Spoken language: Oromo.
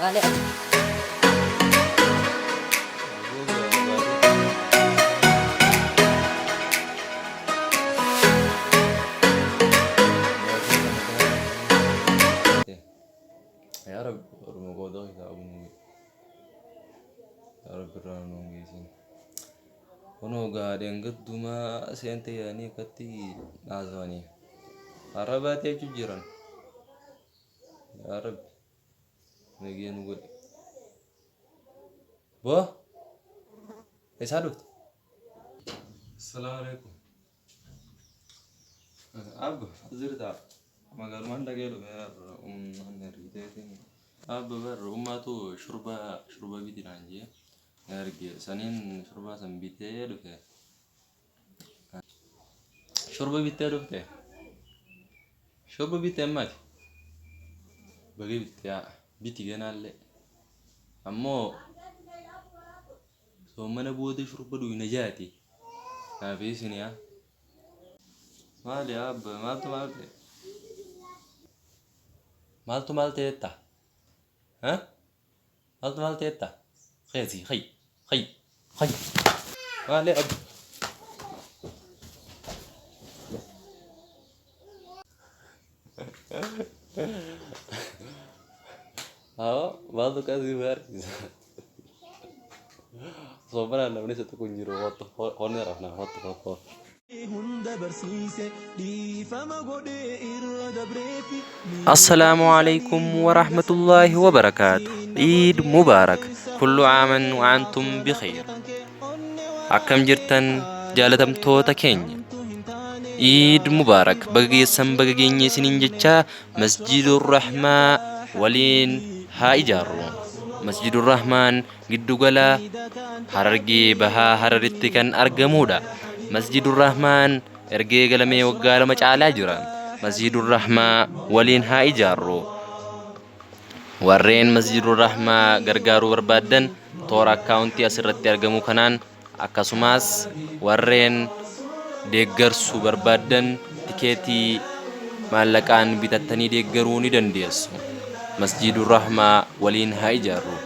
Balik. يا رب رمضان ده أبو يا رب رانونgi sini ono gaden gadduma sente yani katti nazwani arabate jujiran ya rab nagin gol bo esadut assalamu alaikum ab zirta magar man dagelo ber hanrite ab ber ummatu shurba bidiranje yargi sanin shurba sambite dute shurba bitte dute shurba bitte mat bagi bitte ya biti genalle ammo so mana bude shurba du najati na bisini ya mali ab maltu malte etta ha maltu malte etta خيزي خي خي خي مالي أب بعض كذي بارز صبرنا لما نسيت تكون جرو وات هون رحنا وات السلام عليكم ورحمة الله وبركاته. عيد مبارك، كل عام وأنتم بخير. أكم جرتن جالتم توتا كينيا عيد مبارك. بقي سن بقي سنين جتشا مسجد الرحمة ولين هايجارو مسجد الرحمن قدو قلا حررقي بها حررتكن أرقمودا مسجد الرحمن ergee galamee waggaa lama caalaa jira. Masjidul Rahmaa waliin haa ijaarru. Warreen Masjidul Rahmaa gargaaruu barbaadan toora akkaawuntii asirratti argamu kanaan akkasumas warreen deeggarsuu barbaadan tikeetii maallaqaan bitattanii deeggaruu ni dandeessu. Masjidul Rahmaa waliin haa ijaarru.